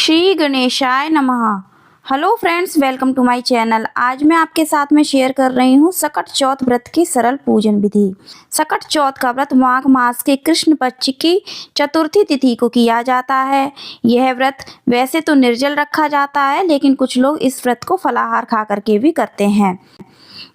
श्री गणेशाय नमः। Hello friends, welcome to my channel. आज मैं आपके साथ में शेयर कर रही हूँ सकट चौथ व्रत की सरल पूजन विधि। सकट चौथ का व्रत माघ मास के कृष्ण पक्ष की चतुर्थी तिथि को किया जाता है। यह व्रत वैसे तो निर्जल रखा जाता है, लेकिन कुछ लोग इस व्रत को फलाहार खा करके भी करते हैं।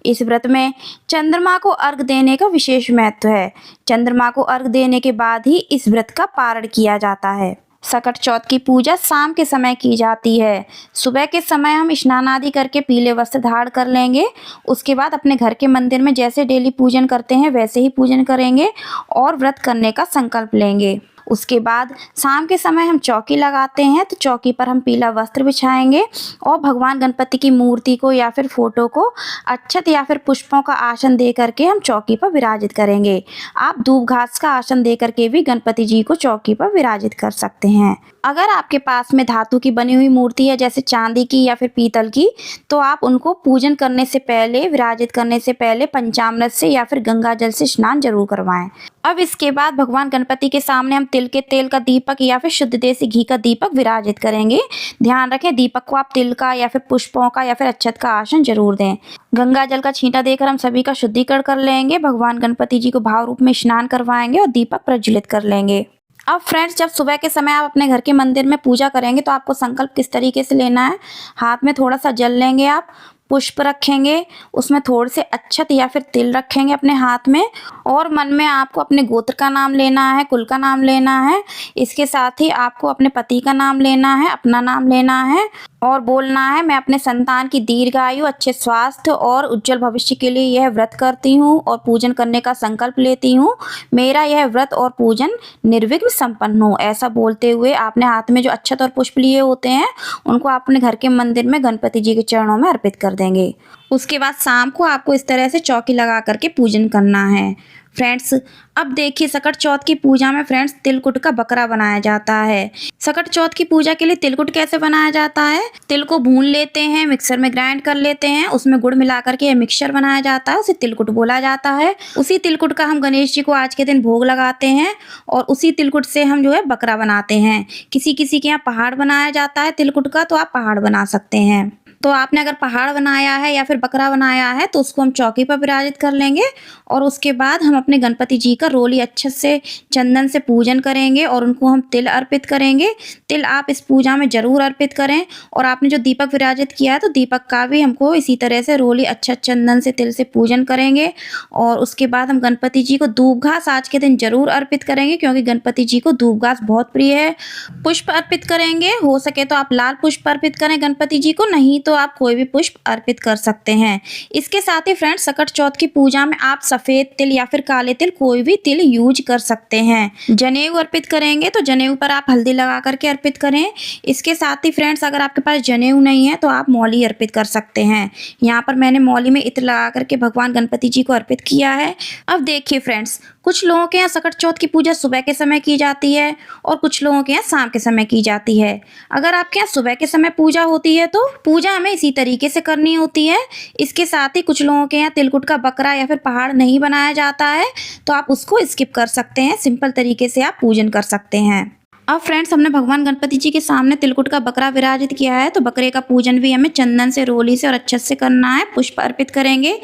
इस व्रत में चंद्रमा को अर्घ देने का विशेष महत्व है। चंद्रमा को अर्घ देने के बाद ही इस व्रत का पारण किया जाता है। सकट चौथ की पूजा शाम के समय की जाती है। सुबह के समय हम स्नान आदि करके पीले वस्त्र धारण कर लेंगे। उसके बाद अपने घर के मंदिर में जैसे डेली पूजन करते हैं वैसे ही पूजन करेंगे और व्रत करने का संकल्प लेंगे। उसके बाद शाम के समय हम चौकी लगाते हैं, तो चौकी पर हम पीला वस्त्र बिछाएंगे और भगवान गणपति की मूर्ति को या फिर फोटो को अक्षत या फिर पुष्पों का आसन दे करके हम चौकी पर विराजित करेंगे। आप दूब घास का आसन दे करके भी गणपति जी को चौकी पर विराजित कर सकते हैं। अगर आपके पास में धातु की बनी हुई मूर्ति है, जैसे चांदी की या फिर पीतल की, तो आप उनको पूजन करने से पहले, विराजित करने से पहले पंचामृत से या फिर गंगा जल से स्नान जरूर करवाएं। अब इसके बाद भगवान गणपति के सामने हम तिल के तेल का दीपक या फिर शुद्ध देसी घी का दीपक विराजित करेंगे। ध्यान रखें, दीपक को आप तिल का या फिर पुष्पों का या फिर अक्षत का आसन जरूर दें। गंगा जल का छींटा देकर हम सभी का शुद्धिकरण कर लेंगे। भगवान गणपति जी को भाव रूप में स्नान करवाएंगे और दीपक प्रज्वलित कर लेंगे। अब फ्रेंड्स, जब सुबह के समय आप अपने घर के मंदिर में पूजा करेंगे तो आपको संकल्प किस तरीके से लेना है। हाथ में थोड़ा सा जल लेंगे, आप पुष्प रखेंगे, उसमें थोड़े से अक्षत या फिर तिल रखेंगे अपने हाथ में, और मन में आपको अपने गोत्र का नाम लेना है, कुल का नाम लेना है। इसके साथ ही आपको अपने पति का नाम लेना है, अपना नाम लेना है और बोलना है, मैं अपने संतान की दीर्घायु, अच्छे स्वास्थ्य और उज्जवल भविष्य के लिए यह व्रत करती हूँ और पूजन करने का संकल्प लेती हूँ। मेरा यह व्रत और पूजन निर्विघ्न संपन्न हो। ऐसा बोलते हुए आपने हाथ में जो अक्षत और पुष्प लिए होते हैं उनको अपने घर के मंदिर में गणपति जी के चरणों में अर्पित कर देंगे। उसके बाद शाम को आपको इस तरह से चौकी लगा करके पूजन करना है। फ्रेंड्स, अब देखिए, सकट चौथ की पूजा में फ्रेंड्स तिलकुट का बकरा बनाया जाता है। सकट चौथ की पूजा के लिए तिलकुट कैसे बनाया जाता है? तिल को भून लेते हैं, मिक्सर में ग्राइंड कर लेते हैं, उसमें गुड़ मिला करके यह मिक्सचर बनाया जाता है, उसे तिलकुट बोला जाता है। उसी तिलकुट का हम गणेश जी को आज के दिन भोग लगाते हैं और उसी तिलकुट से हम जो है बकरा बनाते हैं। किसी किसी के यहाँ पहाड़ बनाया जाता है तिलकुट का, तो आप पहाड़ बना सकते हैं। तो आपने अगर पहाड़ बनाया है या फिर बकरा बनाया है तो उसको हम चौकी पर विराजित कर लेंगे और उसके बाद हम अपने गणपति जी का रोली अच्छे से चंदन से पूजन करेंगे और उनको हम तिल अर्पित करेंगे। तिल आप इस पूजा में जरूर अर्पित करें। और आपने जो दीपक विराजित किया है तो दीपक का भी हमको इसी तरह से रोली अच्छा चंदन से तिल से पूजन करेंगे। और उसके बाद हम गणपति जी को दूब घास आज के दिन जरूर अर्पित करेंगे, क्योंकि गणपति जी को दूब घास बहुत प्रिय है। पुष्प अर्पित करेंगे, हो सके तो आप लाल पुष्प अर्पित करें गणपति जी को, नहीं तो आप कोई भी पुष्प अर्पित कर सकते हैं। इसके साथ ही फ्रेंड्स, सकट चौथ की पूजा में आप सफेद तिल या फिर काले तिल, कोई भी तिल यूज कर सकते हैं। जनेऊ अर्पित करेंगे तो जनेऊ पर आप हल्दी लगा करके अर्पित करें। इसके साथ ही फ्रेंड्स, अगर आपके पास जनेऊ नहीं है तो आप मौली अर्पित कर सकते हैं। यहाँ पर मैंने मौली में इत्र लगा करके भगवान गणपति जी को अर्पित किया है। अब देखिए फ्रेंड्स, कुछ लोगों के यहाँ सकट चौथ की पूजा सुबह के समय की जाती है और कुछ लोगों के यहाँ शाम के समय की जाती है। अगर आपके यहाँ सुबह के समय पूजा होती है तो पूजा हमें इसी तरीके से करनी होती है। इसके साथ ही कुछ लोगों के यहाँ तिलकुट का बकरा या फिर पहाड़ नहीं बनाया जाता है तो आप उसको स्किप कर सकते हैं। सिंपल तरीके से आप पूजन कर सकते हैं। अब फ्रेंड्स, हमने भगवान गणपति जी के सामने तिलकुट का बकरा विराजित किया है तो बकरे का पूजन भी हमें चंदन से, रोली से और अक्षत से करना है। पुष्प अर्पित करेंगे।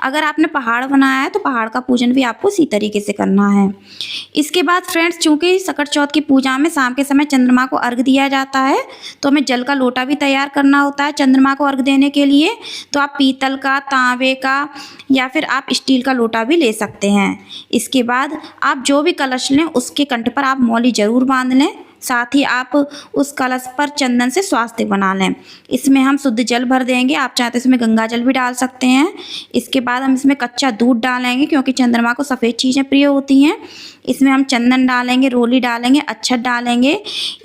अगर आपने पहाड़ बनाया है तो पहाड़ का पूजन भी आपको इसी तरीके से करना है। इसके बाद फ्रेंड्स, चूंकि सकट चौथ की पूजा में शाम के समय चंद्रमा को अर्घ दिया जाता है तो हमें जल का लोटा भी तैयार करना होता है चंद्रमा को अर्घ देने के लिए। तो आप पीतल का, तांबे का या फिर आप स्टील का लोटा भी ले सकते हैं। इसके बाद आप जो भी कलश लें उसके कंठ पर आप मौली जरूर बांध लें। साथ ही आप उस कलश पर चंदन से स्वास्तिक बना लें। इसमें हम शुद्ध जल भर देंगे, आप चाहते हैं इसमें गंगा जल भी डाल सकते हैं। इसके बाद हम इसमें कच्चा दूध डालेंगे, क्योंकि चंद्रमा को सफ़ेद चीज़ें प्रिय होती हैं। इसमें हम चंदन डालेंगे, रोली डालेंगे, अक्षत डालेंगे।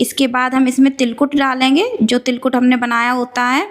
इसके बाद हम इसमें तिलकुट डालेंगे, जो तिलकुट हमने बनाया होता है।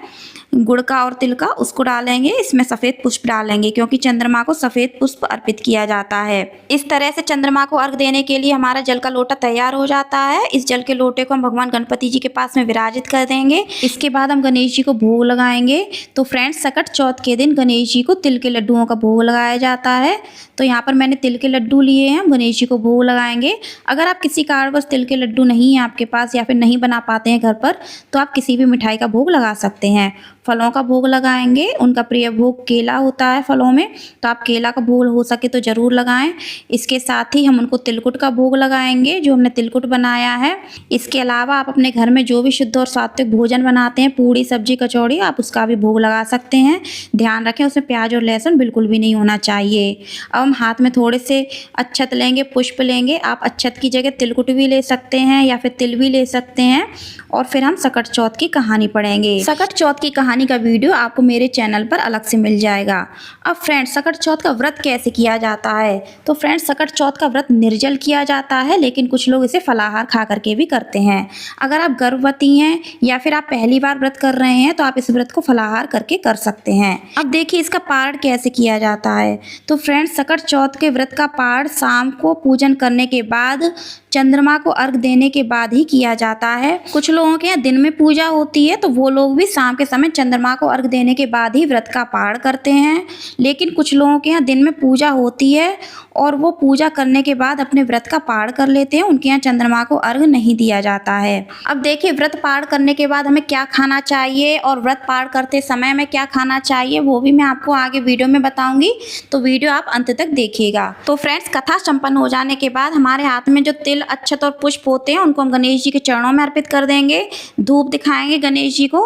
गुड़ का और तिल का, उसको डालेंगे। इसमें सफ़ेद पुष्प डालेंगे क्योंकि चंद्रमा को सफ़ेद पुष्प अर्पित किया जाता है। इस तरह से चंद्रमा को अर्घ देने के लिए हमारा जल का लोटा तैयार हो जाता है। इस जल के लोटे को हम भगवान गणपति जी के पास में विराजित कर देंगे। इसके बाद हम गणेश जी को भोग लगाएंगे। तो फ्रेंड्स, सकट चौथ के दिन गणेश जी को तिल के लड्डुओं का भोग लगाया जाता है। तो यहाँ पर मैंने तिल के लड्डू लिए हैं, हम गणेश जी को भोग लगाएंगे। अगर आप किसी कारणवश तिल के लड्डू नहीं है आपके पास या फिर नहीं बना पाते हैं घर पर, तो आप किसी भी मिठाई का भोग लगा सकते हैं। फलों का भोग लगाएंगे। उनका प्रिय भोग केला होता है फलों में, तो आप केला का भोग हो सके तो ज़रूर लगाएं। इसके साथ ही हम उनको तिलकुट का भोग लगाएंगे, जो हमने तिलकुट बनाया है। इसके अलावा आप अपने घर में जो भी शुद्ध और सात्विक भोजन बनाते हैं, पूड़ी सब्जी कचौड़ी, आप उसका भी भोग लगा सकते हैं। ध्यान रखें उसमें प्याज और लहसुन बिल्कुल भी नहीं होना चाहिए। अब हम हाथ में थोड़े से अक्षत लेंगे, पुष्प लेंगे। आप अक्षत की जगह तिलकुट भी ले सकते हैं या फिर तिल भी ले सकते हैं। और फिर हम सकट चौथ की कहानी पढ़ेंगे। सकट चौथ की कहानी का वीडियो आपको मेरे चैनल पर अलग से मिल जाएगा। अब फ्रेंड्स, सकट चौथ का व्रत कैसे किया जाता है? तो फ्रेंड्स, सकट चौथ का व्रत निर्जल किया जाता है, लेकिन कुछ लोग इसे फलाहार खा करके भी करते हैं। अगर आप गर्भवती हैं या फिर आप पहली बार व्रत कर रहे हैं तो आप इस व्रत को फलाहार करके कर सकते हैं। अब देखिए इसका पारण कैसे किया जाता है। तो फ्रेंड्स, सकट चौथ के व्रत का पारण शाम को पूजन करने के बाद, चंद्रमा को अर्घ देने के बाद ही किया जाता है। कुछ लोगों के यहाँ दिन में पूजा होती है तो वो लोग भी शाम के समय चंद्रमा को अर्घ देने के बाद ही व्रत का पारण करते हैं। लेकिन कुछ लोगों के यहाँ दिन में पूजा होती है और वो पूजा करने के बाद अपने व्रत का पारण कर लेते हैं। उनके यहाँ चंद्रमा को अर्घ नहीं दिया जाता है। अब देखिए, व्रत पारण करने के बाद हमें क्या खाना चाहिए और व्रत पारण करते समय में क्या खाना चाहिए, वो भी मैं आपको आगे वीडियो में बताऊंगी। तो वीडियो आप अंत तक देखिएगा। तो फ्रेंड्स, कथा संपन्न हो जाने के बाद हमारे हाथ में जो तिल, अक्षत और पुष्प होते हैं, उनको हम गणेश जी के चरणों में अर्पित कर देंगे। धूप दिखाएंगे गणेश जी को।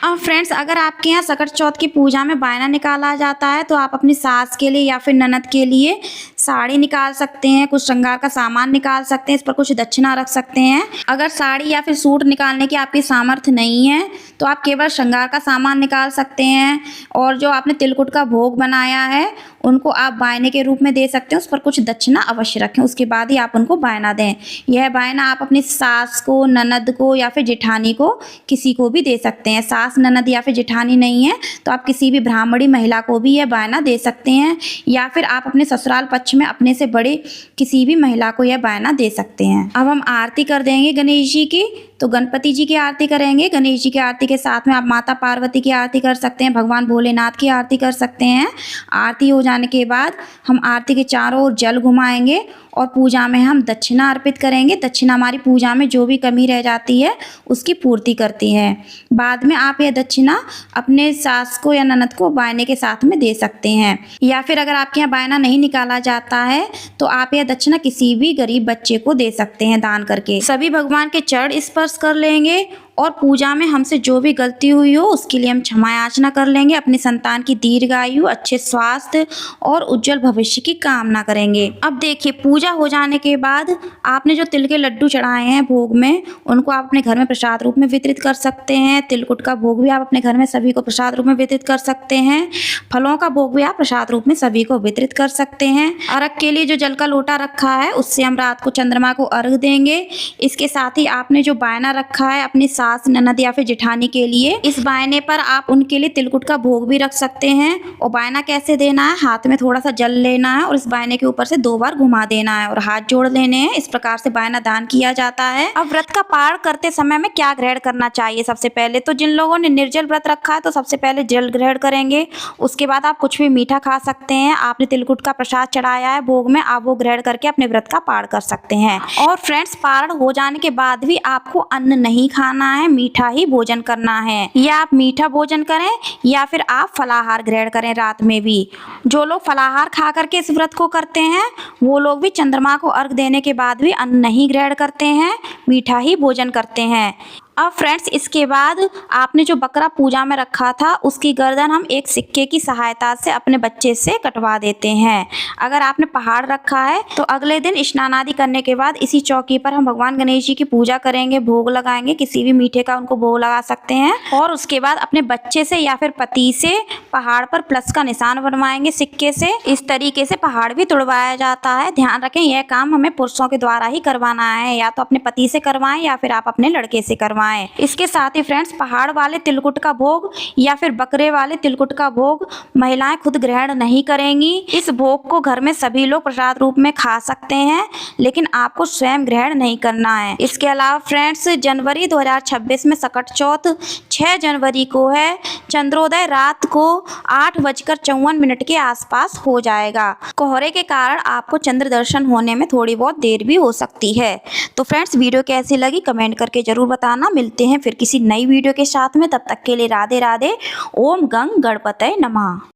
अब फ्रेंड्स, अगर आपके यहाँ सकट चौथ की पूजा में बायना निकाला जाता है तो आप अपनी सास के लिए या फिर ननद के लिए साड़ी निकाल सकते हैं, कुछ श्रृंगार का सामान निकाल सकते हैं, इस पर कुछ दक्षिणा रख सकते हैं। अगर साड़ी या फिर सूट निकालने की आपकी सामर्थ्य नहीं है तो आप केवल श्रृंगार का सामान निकाल सकते हैं। और जो आपने तिलकुट का भोग बनाया है उनको आप बायने के रूप में दे सकते हैं, उस पर कुछ दक्षिणा अवश्य रखें, उसके बाद ही आप उनको बायना दें। यह बायना आप अपनी सास को, ननद को या फिर जेठानी को, किसी को भी दे सकते हैं। सास, ननद या फिर जेठानी नहीं है तो आप किसी भी ब्राह्मणी महिला को भी यह बायना दे सकते हैं, या फिर आप अपने ससुराल पक्ष में अपने से बड़े किसी भी महिला को यह बायना दे सकते हैं। अब हम आरती कर देंगे गणेश जी की। तो गणपति जी की आरती करेंगे। गणेश जी की आरती के साथ में आप माता पार्वती की आरती कर सकते हैं, भगवान भोलेनाथ की आरती कर सकते हैं। आरती हो जाने के बाद हम आरती के चारों ओर जल घुमाएंगे और पूजा में हम दक्षिणा अर्पित करेंगे। दक्षिणा हमारी पूजा में जो भी कमी रह जाती है उसकी पूर्ति करती है। बाद में आप यह दक्षिणा अपने सास को या ननद को बायने के साथ में दे सकते हैं, या फिर अगर आपके यहाँ बायना नहीं निकाला जाता है तो आप यह दक्षिणा किसी भी गरीब बच्चे को दे सकते हैं दान करके। सभी भगवान के चरण स्पर्श कर लेंगे और पूजा में हमसे जो भी गलती हुई हो उसके लिए हम क्षमा याचना कर लेंगे। अपनी संतान की दीर्घायु, अच्छे स्वास्थ्य और उज्जवल भविष्य की कामना करेंगे। अब देखिए, पूजा हो जाने के बाद आपने जो तिल के लड्डू चढ़ाए हैं भोग में, उनको आप अपने घर में प्रसाद रूप में वितरित कर सकते हैं। तिलकुट का भोग भी आप अपने घर में सभी को प्रसाद रूप में वितरित कर सकते हैं। फलों का भोग भी आप प्रसाद रूप में सभी को वितरित कर सकते हैं। अर्घ के लिए जो जल का लोटा रखा है उससे हम रात को चंद्रमा को अर्घ देंगे। इसके साथ ही आपने जो बायना रखा है अपनी सास, ननद या फिर जेठानी के लिए, इस बायने पर आप उनके लिए तिलकुट का भोग भी रख सकते हैं। और बायना कैसे देना है, हाथ में थोड़ा सा जल लेना है और इस बायने के ऊपर से 2 बार घुमा देना है और हाथ जोड़ लेने हैं। इस प्रकार से बायना दान किया जाता है। अब व्रत का पारण करते समय में क्या ग्रहण करना चाहिए? सबसे पहले तो जिन लोगों ने निर्जल व्रत रखा है तो सबसे पहले जल ग्रहण करेंगे। उसके बाद आप कुछ भी मीठा खा सकते हैं। आपने तिलकुट का प्रसाद चढ़ाया है भोग में, आप वो ग्रहण करके अपने व्रत का पारण कर सकते हैं। और फ्रेंड्स, पारण हो जाने के बाद भी आपको अन्न नहीं खाना है, मीठा ही भोजन करना है। या आप मीठा भोजन करें या फिर आप फलाहार ग्रहण करें रात में भी। जो लोग फलाहार खा करके इस व्रत को करते हैं वो लोग भी चंद्रमा को अर्घ देने के बाद भी अन्न नहीं ग्रहण करते हैं, मीठा ही भोजन करते हैं। अब फ्रेंड्स, इसके बाद आपने जो बकरा पूजा में रखा था उसकी गर्दन हम एक सिक्के की सहायता से अपने बच्चे से कटवा देते हैं। अगर आपने पहाड़ रखा है तो अगले दिन स्नान आदि करने के बाद इसी चौकी पर हम भगवान गणेश जी की पूजा करेंगे, भोग लगाएंगे। किसी भी मीठे का उनको भोग लगा सकते हैं और उसके बाद अपने बच्चे से या फिर पति से पहाड़ पर प्लस का निशान बनवाएंगे सिक्के से। इस तरीके से पहाड़ भी तुड़वाया जाता है। ध्यान रखें, यह काम हमें पुरुषों के द्वारा ही करवाना है। या तो अपने पति से करवाएं या फिर आप अपने लड़के से करवाएं। बनवाएं। इसके साथ ही फ्रेंड्स पहाड़ वाले तिलकुट का भोग या फिर बकरे वाले तिलकुट का भोग महिलाएं खुद ग्रहण नहीं करेंगी। इस भोग को घर में सभी लोग प्रसाद रूप में खा सकते हैं, लेकिन आपको स्वयं ग्रहण नहीं करना है। इसके अलावा फ्रेंड्स जनवरी 2026 में सकट चौथ 6 जनवरी को है। चंद्रोदय रात को 8:54 के आसपास हो जाएगा। कोहरे के कारण आपको चंद्र दर्शन होने में थोड़ी बहुत देर भी हो सकती है। तो फ्रेंड्स वीडियो कैसी लगी कमेंट करके जरूर बताना। मिलते हैं फिर किसी नई वीडियो के साथ में, तब तक के लिए राधे राधे। ओम गंग गणपतये नमः।